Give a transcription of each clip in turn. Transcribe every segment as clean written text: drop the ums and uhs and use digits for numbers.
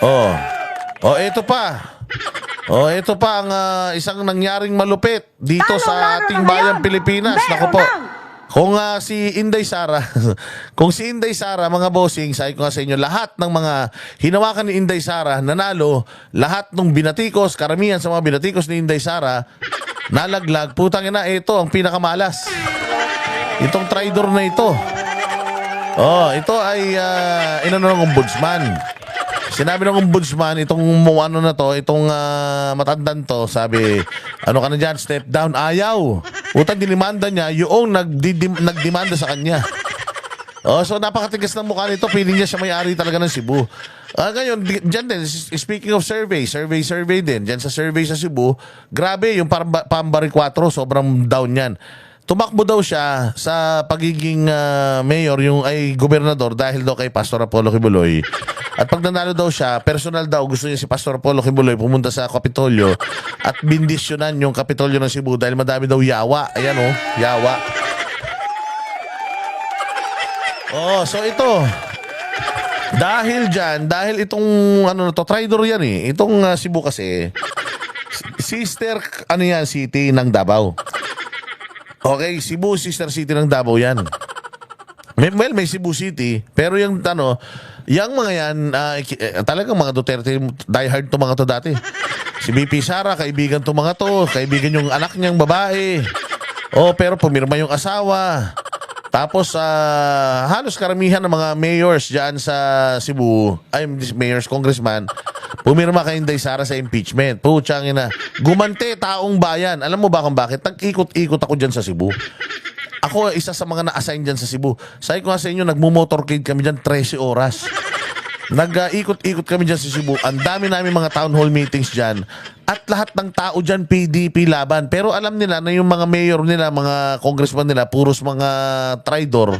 Oh. Oh, ito pa. Oh, ito pa ang isang nangyaring malupit dito sa ating bayang Pilipinas. Nako po. Kung si Inday Sara, kung si Inday Sara, mga bossing, sabi ko nga sa inyo, lahat ng mga hinawakan ni Inday Sara, nanalo, lahat ng binatikos, karamihan sa mga binatikos ni Inday Sara, nalaglag, putang ina, ito ang pinakamalas. Itong traidor na ito. Oh, ito ay inano ng ombudsman. Sinabi ng ombudsman, itong ano na to, itong matandang to, sabi, ano ka na dyan, step down, ayaw. Utang dinimanda niya, yung nagdemanda sa kanya. Oh, so napakatigas ng mukha nito, feeling niya siya may-ari talaga ng Cebu. Ngayon, dyan din, speaking of survey din, dyan sa survey sa Cebu, grabe, yung Pambari 4, sobrang down yan. Tumakbo daw siya sa pagiging mayor, yung ay gobernador dahil daw kay Pastor Apollo Kibuloy. At pag nanalo daw siya, personal daw, gusto niya si Pastor Apollo Kibuloy pumunta sa Kapitolyo at bindisyonan yung Kapitolyo ng Cebu dahil madami daw yawa. Ayan o, yawa. Oh, so ito, dahil dyan, dahil itong ano na to, traidor yan eh. Itong Cebu kasi, sister, ano yan, city ng Davao. Okay, Cebu, sister city ng Davao yan. Well, may Cebu City, pero yung ano, yung mga yan, talagang mga Duterte, diehard to mga to dati. Si BP Sara, kaibigan to mga to, kaibigan yung anak niyang babae. Oh, pero pumirma yung asawa. Tapos, halos karamihan ng mga mayors dyan sa Cebu, ay, mayors, congressman, pumirma kay Inday Sara sa impeachment. Putsang ina. Gumante, taong bayan. Alam mo ba kung bakit? Nag-ikot-ikot ako dyan sa Cebu. Ako, isa sa mga na-assign dyan sa Cebu. Sabi ko nga sa inyo, nagmumotorcade kami dyan 13 oras. Nag-ikot-ikot kami dyan sa Cebu. Ang dami namin mga town hall meetings dyan. At lahat ng tao dyan, PDP laban. Pero alam nila na yung mga mayor nila, mga congressman nila, puros mga traidor.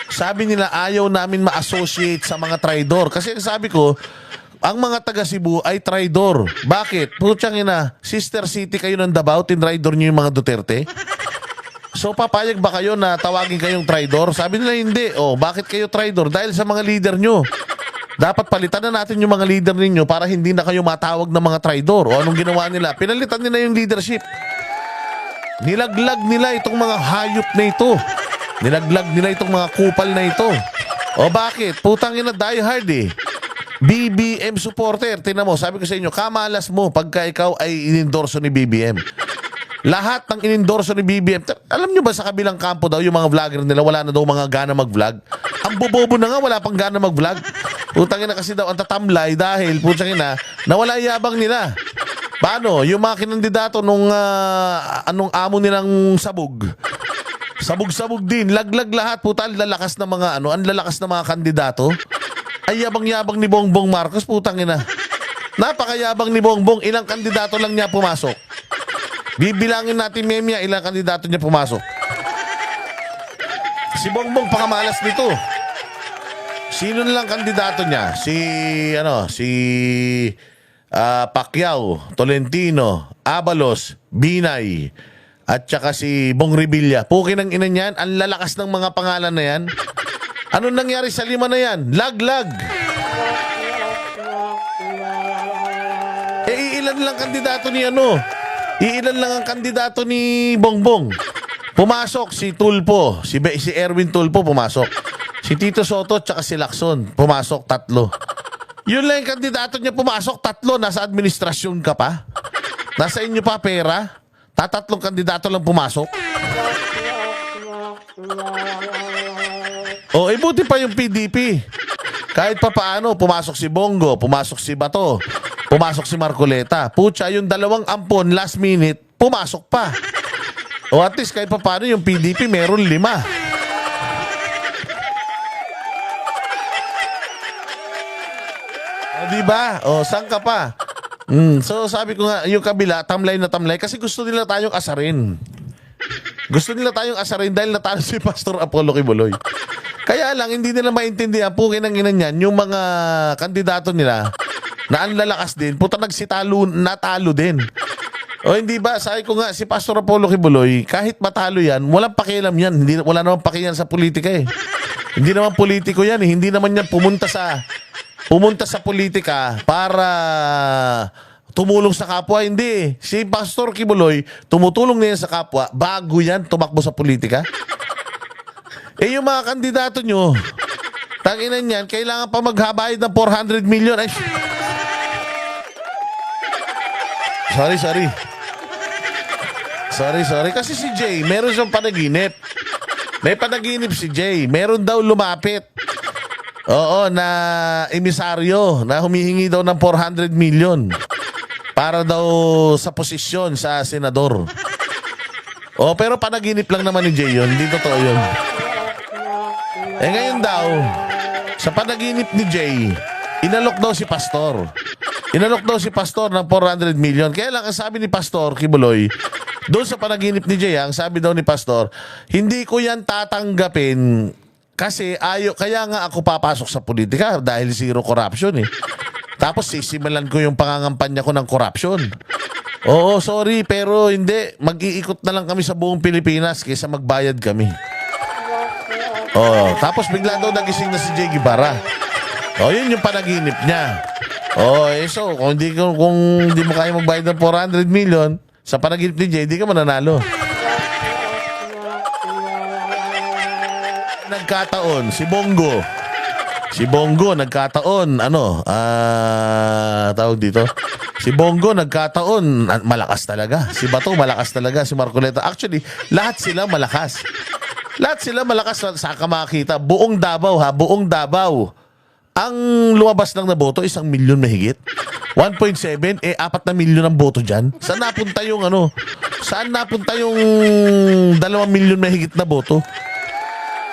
Sabi nila, ayaw namin ma-associate sa mga traidor. Kasi sabi ko, ang mga taga Cebu ay traidor. Bakit? Putsang ina, sister city kayo ng Davao, tinraidor nyo yung mga Duterte? So papayag ba kayo na tawagin kayong traidor? Sabi nila hindi. Oh, bakit kayo traidor? Dahil sa mga leader nyo. Dapat palitan na natin yung mga leader ninyo para hindi na kayo matawag ng mga traidor. O anong ginawa nila? Pinalitan nila yung leadership. Nilaglag nila itong mga hayop na ito. Nilaglag nila itong mga kupal na ito. O bakit? Putang ina, die hard eh. BBM supporter. Tingnan mo, sabi ko sa inyo, kamalas mo pagka ikaw ay inendorso ni BBM. Lahat ng inendorso ni BBM, alam nyo ba sa kabilang kampo daw, yung mga vlogger nila, wala na daw mga gana mag-vlog? Ang bobobo na nga, wala pang gana mag-vlog. Putang ina kasi daw ang tatamlay dahil, putang ina, nawala yabang nila. Paano? Yung mga kinandidato nung anong amo nilang sabog. Sabog-sabog din, laglag lahat, putal, lalakas na mga ang lalakas na mga kandidato. Ay yabang-yabang ni Bongbong Marcos, putang ina. Napakayabang ni Bongbong, ilang kandidato lang niya pumasok. Bibilangin natin, Memya, ilang kandidato niya pumasok. Si Bongbong pakamalas nito. Sino nilang kandidato niya? Si Pacquiao, Tolentino, Abalos, Binay, at saka si Bong Revilla. Pukin ang ina niyan, ang lalakas ng mga pangalan na yan. Anong nangyari sa lima na yan? Laglag. Iilan lang kandidato ni Iilan lang ang kandidato ni Bongbong. Pumasok si Tulfo, si Erwin Tulfo pumasok. Si Tito Soto at si Lacson, pumasok 3. Yun lang yung kandidato niya pumasok 3, nasa administrasyon ka pa. Nasa inyo pa pera. 3 kandidato lang pumasok. O, buti pa yung PDP. Kahit pa paano, pumasok si Bongo, pumasok si Bato, pumasok si Marcoleta. Pucha, yung 2 ampon, last minute, pumasok pa. O at least kahit pa paano yung PDP, meron 5. O diba? O, saan ka pa? So sabi ko nga, yung kabila, tamlay na tamlay, kasi gusto nila tayong asarin. Gusto nila tayong asarin dahil natalo si Pastor Apollo Kibuloy. Kaya lang, hindi nila maintindihan, pukin ang ina niyan, yung mga kandidato nila, na ang lalakas din, puta natalo din. O hindi ba, sabi ko nga, si Pastor Apollo Kibuloy, kahit matalo yan, walang pakialam yan. Wala naman pakialam sa politika eh. Hindi naman politiko yan eh. Hindi naman yan pumunta sa pumunta sa politika para tumulong sa kapwa. Hindi. Si Pastor Kibuloy, tumutulong niya sa kapwa bago yan tumakbo sa politika. Eh yung mga kandidato nyo, tanginan yan, kailangan pa maghabayad ng 400 million. Ay, Sorry. Kasi si Jay, meron siyang panaginip. May panaginip si Jay. Meron daw lumapit. Oo, na emisaryo na humihingi daw ng 400 million para daw sa posisyon sa senador. Oh, pero panaginip lang naman ni Jay yun. Hindi totoo yun. Eh ngayon daw, sa panaginip ni Jay, inalok daw si Pastor. Inalok daw si Pastor ng 400 million. Kaya lang, ang sabi ni Pastor Kibuloy, doon sa panaginip ni Jay, ang sabi daw ni Pastor, hindi ko yan tatanggapin kasi kaya nga ako papasok sa politika dahil zero corruption eh. Tapos sisimulan ko yung pangangampanya ko ng corruption. Oo, sorry, pero hindi. Mag-iikot na lang kami sa buong Pilipinas kaysa magbayad kami. Oh, tapos bigla daw nagising na si Jay Guevara. Oh, yun yung panaginip niya. Oh, so kung hindi mo kaya magbayad ng 400 million sa panaginip ni Jay, hindi ka mananalo. Nagkataon si Bongo. Si Bongo nagkataon tawag dito. Si Bongo nagkataon malakas talaga. Si Bato malakas talaga, si Marcoleta. Actually, lahat sila malakas. Lahat sila malakas sa makita. Buong Davao buong Davao. Ang lumabas lang na boto, 1 milyon mahigit. 1.7, 4 na milyon ang boto dyan. Saan napunta yung Saan napunta yung 2 milyon mahigit na boto?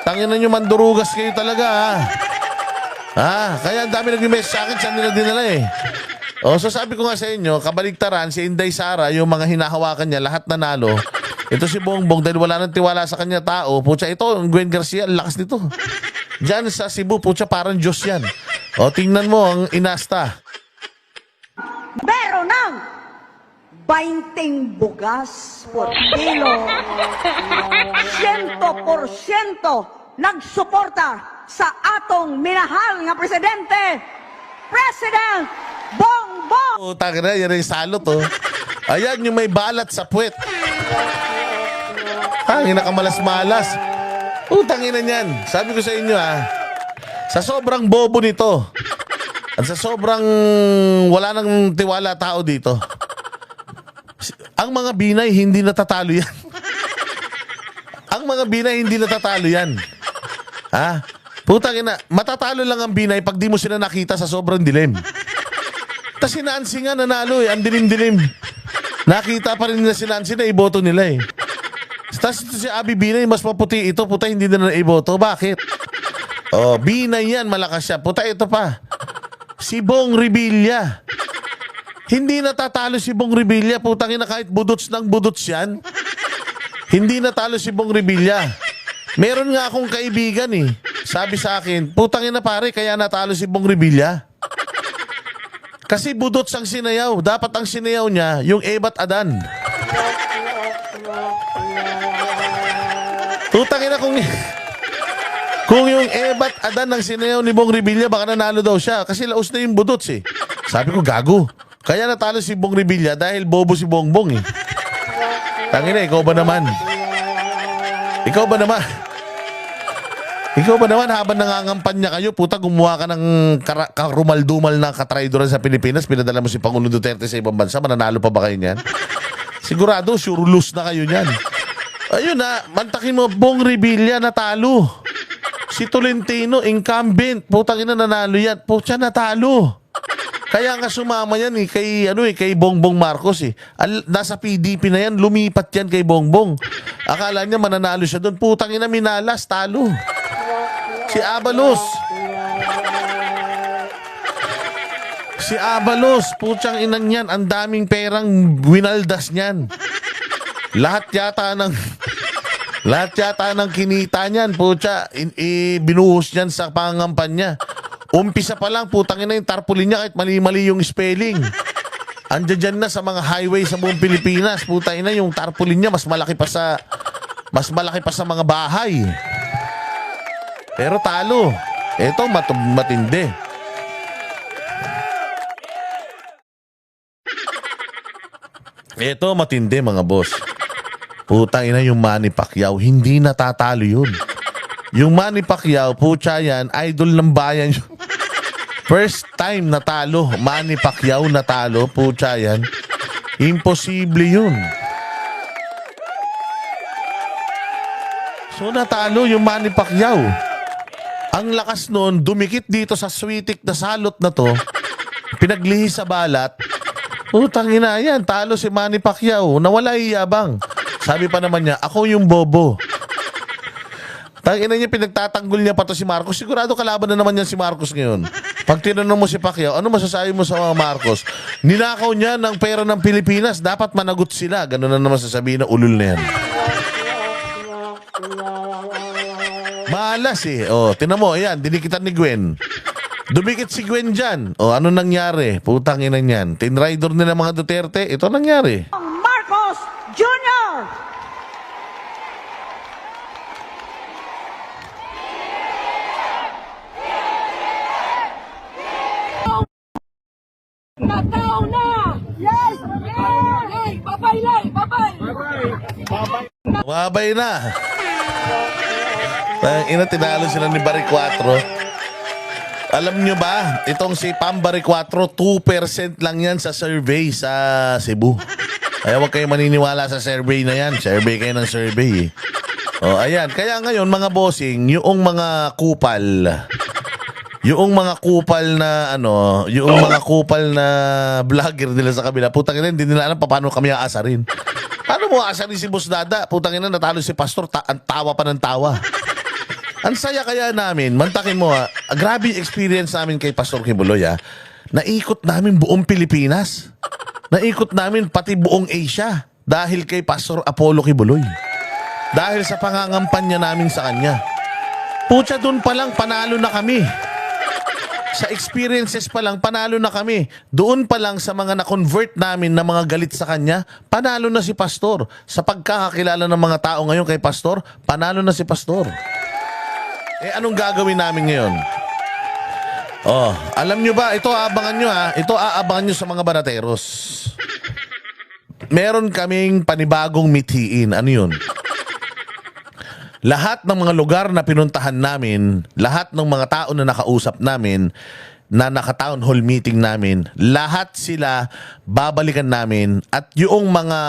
Tanginan nyo, mandurugas kayo talaga kaya ang dami nag-message sa akin, saan nila dinala eh. So sabi ko nga sa inyo, kabaligtaran, si Inday Sara, yung mga hinahawakan niya, lahat nanalo. Ito si Bongbong, dahil wala nang tiwala sa kanya tao, putya, ito, ang Gwen Garcia, ang lakas nito. Diyan sa Cebu, putya, parang Diyos yan. Tingnan mo ang Inasta. Meron ng 20 bugas por kilo. 100% nagsuporta sa atong minahal nga presidente, President Bongbong. Taka na, yan yung salot Ayan yung may balat sa puwet. Nakamalas-malas. Tangina niyan. Sabi ko sa inyo sa sobrang bobo nito at sa sobrang wala nang tiwala tao dito, ang mga Binay hindi natatalo yan. Ang mga Binay hindi natatalo yan. Putang ina, matatalo lang ang Binay pag di mo sila nakita sa sobrang dilim. Tas si Nancy nga nanalo ang dilim-dilim. Nakita pa rin nila si Nancy na iboto nila Tas ito si Abby Binay, mas maputi ito, puta hindi na iboto. Bakit? Binay yan, malakas siya. Puta ito pa. Si Bong Revilla. Hindi natatalo si Bong Revilla, putang ina, kahit budots ng budots yan. Hindi natalo si Bong Revilla. Meron nga akong kaibigan sabi sa akin, putang ina pare, kaya natalo si Bong Revilla. Kasi budots ang sinayaw. Dapat ang sinayaw niya, yung Ebat Adan. Putang ina kung yung Ebat Adan ang sinayaw ni Bong Revilla, baka nanalo daw siya. Kasi laos na yung budots Sabi ko, gago. Kaya natalo si Bong Revilla dahil bobo si Bongbong Tangina, ikaw ba naman? Ikaw ba naman habang nangangampanya kayo, puta, gumawa ka ng karumal-dumal na katraidoran sa Pilipinas, pinadala mo si Pangulong Duterte sa ibang bansa, mananalo pa ba kayo niyan? Sigurado, sure lose na kayo niyan. Ayun mantakin mo, Bong Revilla natalo. Si Tolentino, incumbent, putang ina, nanalo yan. Putya, natalo. Kaya nga sumama yan kay Bongbong Marcos nasa PDP na yan, lumipat yan kay Bongbong. Akala niya mananalo siya doon. Putang ina, minalas, talo. Si Abalos, putyang inang yan, ang daming perang winaldas niyan. Lahat yata ng kinita niyan, putya, binuhos niyan sa pangangampanya. Umpisa pa lang, putang ina, yung tarpaulin niya kahit mali-mali yung spelling. Andiyan dyan na sa mga highway sa buong Pilipinas, putang ina, yung tarpaulin niya mas malaki pa sa mga bahay. Pero talo. Ito matindi. Ito matindi mga boss. Putang ina yung Manny Pacquiao, hindi natatalo yun. Yung Manny Pacquiao, putya yan, idol ng bayan yun. First time natalo, Manny Pacquiao natalo, putya yan. Imposible yun. So natalo yung Manny Pacquiao. Ang lakas nun, dumikit dito sa switik na salot na to, pinaglihi sa balat. Putang ina yan, talo si Manny Pacquiao, nawala iyabang. Sabi pa naman niya, ako yung bobo. Tangina niya, pinagtatanggol niya pa to si Marcos. Sigurado kalaban na naman yan si Marcos ngayon. Pag tinanong mo si Pacquiao, ano masasabi mo sa mga Marcos? Ninakaw niya ng pera ng Pilipinas, dapat managot sila. Ganun na naman sasabihin na ulul na yan. Malas eh. O, tinan mo, ayan, dinikitan ni Gwen. Dumikit si Gwen dyan. O, ano nangyari? Putang ina niyan. Tinrider nila mga Duterte, ito nangyari. Marcos Jr. Nataw na! Yes! Yes! Babay lang! Babay! Mabay na. Ina, tinalo sila ni Barry 4. Alam nyo ba, itong si Pam Barry 4, 2% lang yan sa survey sa Cebu. Kaya huwag kayo maniniwala sa survey na yan. Survey kayo ng survey eh. O, ayan. Kaya ngayon, mga bossing, yung mga kupal, yung mga kupal na vlogger nila sa kabila, putang ina, hindi nila alam paano kami aasarin. Paano mo aasarin si Boss Dada? Putang ina, natalo si Pastor, ang tawa pa ng tawa. Ang saya kaya namin, mantakin mo grabe yung experience namin kay Pastor Kibuloy Naikot namin buong Pilipinas. Naikot namin pati buong Asia dahil kay Pastor Apollo Kibuloy. Dahil sa pangangampanya namin sa kanya. Pucha, doon pa lang panalo na kami. Sa experiences pa lang, panalo na kami. Doon pa lang sa mga na-convert namin na mga galit sa kanya, panalo na si Pastor. Sa pagkakakilala ng mga tao ngayon kay Pastor, panalo na si Pastor. Anong gagawin namin ngayon? Oh, alam nyo ba, ito aabangan nyo ito aabangan nyo sa mga banateros. Meron kaming panibagong mithiin. Ano yun? Lahat ng mga lugar na pinuntahan namin, lahat ng mga tao na nakausap namin, na naka-town hall meeting namin, lahat sila babalikan namin at yung mga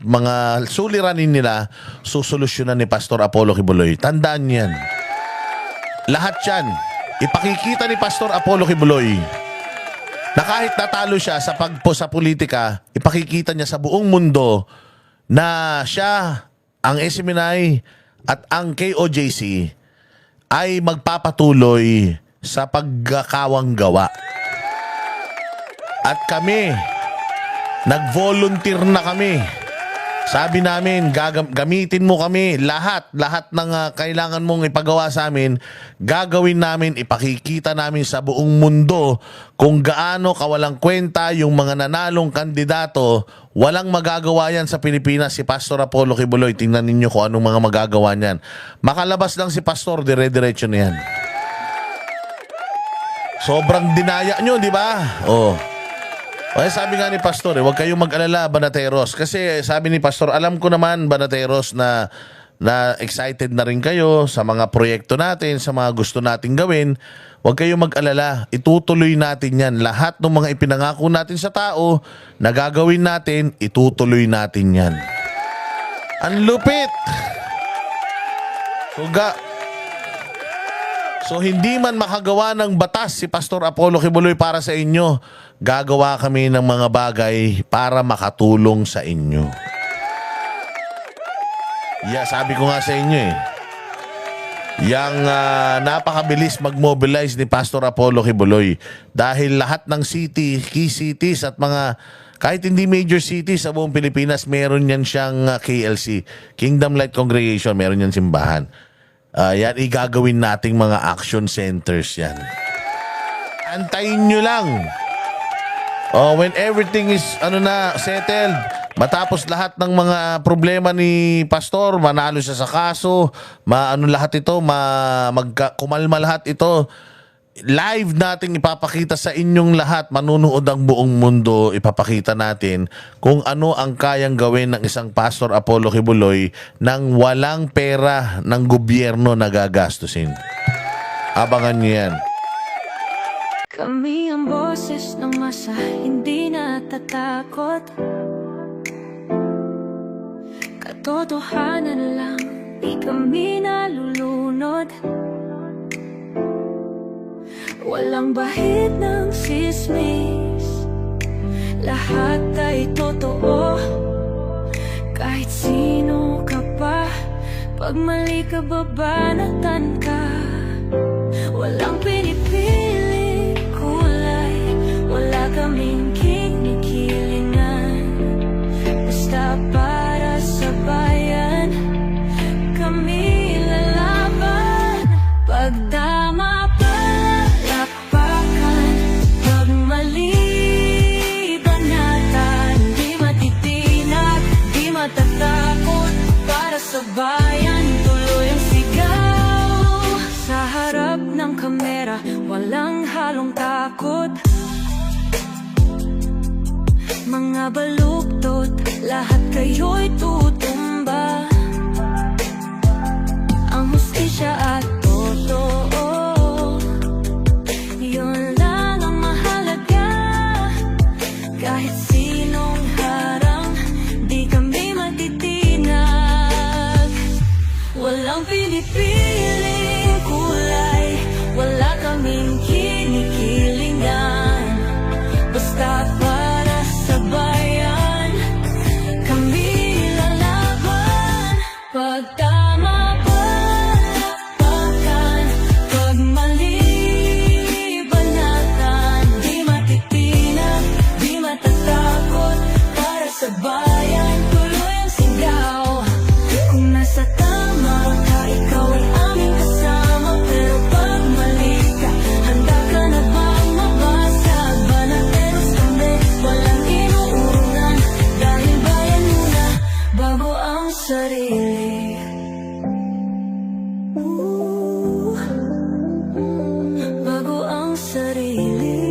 mga suliranin nila susolusyonan ni Pastor Apollo Kibuloy. Tandaan niyan. Lahat yan ipakikita ni Pastor Apollo Kibuloy na kahit natalo siya sa sa politika, ipakikita niya sa buong mundo na siya, ang SMNI at ang KOJC ay magpapatuloy sa pagkakawang gawa. At kami, nag-volunteer na kami. Sabi namin, gamitin mo kami lahat ng kailangan mong ipagawa sa amin, gagawin namin, ipakikita namin sa buong mundo kung gaano kawalang kwenta yung mga nanalong kandidato. Walang magagawa yan sa Pilipinas. Si Pastor Apollo Kibuloy, tingnan ninyo kung anong mga magagawa niyan. Makalabas lang si Pastor, dire-diretso na yan. Sobrang dinaya nyo, di ba? Oh. Ay, sabi nga ni Pastor, huwag kayong mag-alala, Banateros. Kasi sabi ni Pastor, alam ko naman, Banateros, na excited na rin kayo sa mga proyekto natin, sa mga gusto nating gawin. Huwag kayong mag-alala. Itutuloy natin yan. Lahat ng mga ipinangako natin sa tao na gagawin natin, itutuloy natin yan. Ang lupit! So hindi man makagawa ng batas si Pastor Apollo Kibuloy para sa inyo, gagawa kami ng mga bagay para makatulong sa inyo. Sabi ko nga sa inyo yang napakabilis mag-mobilize ni Pastor Apollo Kibuloy dahil lahat ng key cities at mga kahit hindi major cities sa buong Pilipinas, meron yan siyang KLC, Kingdom Light Congregation, meron yan simbahan. Yan, igagawin nating mga action centers yan. Antayin nyo lang. When everything is settled, matapos lahat ng mga problema ni Pastor, manalo siya sa kaso, lahat ito, kumalma lahat ito, live nating ipapakita sa inyong lahat, manunood ang buong mundo, ipapakita natin kung ano ang kayang gawin ng isang Pastor Apollo Kibuloy nang walang pera ng gobyerno na gagastusin. Abangan niyo yan. Kami ang boses ng masa, hindi natatakot. Katotohanan lang, di kami nalulunod. Walang bahid ng sismis, lahat ay totoo. Kahit sino ka pa, pag mali ka babanatan ka. Walang pinipili kulay, wala kaming kinikilingan. Basta para sa bayan, kami lalaban. Pagdama palakpakan, pag mali banatan. Di matitinag, di matatakot, para sa bayan tuloy ang sigaw. Sa harap ng kamera, walang halong takot. Mga baluktot, lahat kayo'y tutumba. Ang hustisya at totoo, yun lang ang mahalaga. Kahit sinong harang, di kami matitinag. Walang pinipiling kulay, wala kaming kinikilingan. Basta para sa bayan, kami lalaban. Pagtama palakpakan, pag mali banatan. Di matitinag, di matatakot, para sa bayan tuloy ang sigaw. Kung nasa tama ka, ikaw ay aming kasama. Pero pag mali ka, handa ka na bang mabasag? Banateros kami, walang inuunan. Dahil bayan muna, bago ang sarili. Bago ang sarili.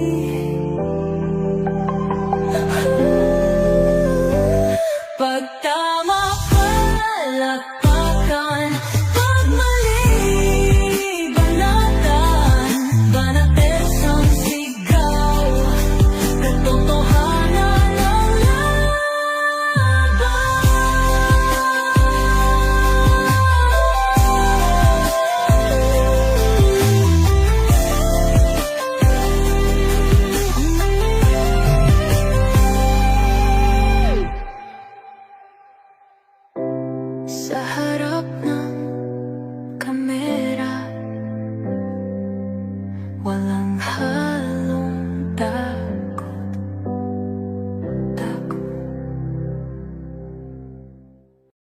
Pagtama palakpakan, pag mali banatan. Banateros ang sigaw, katotohanan ang laban. Sa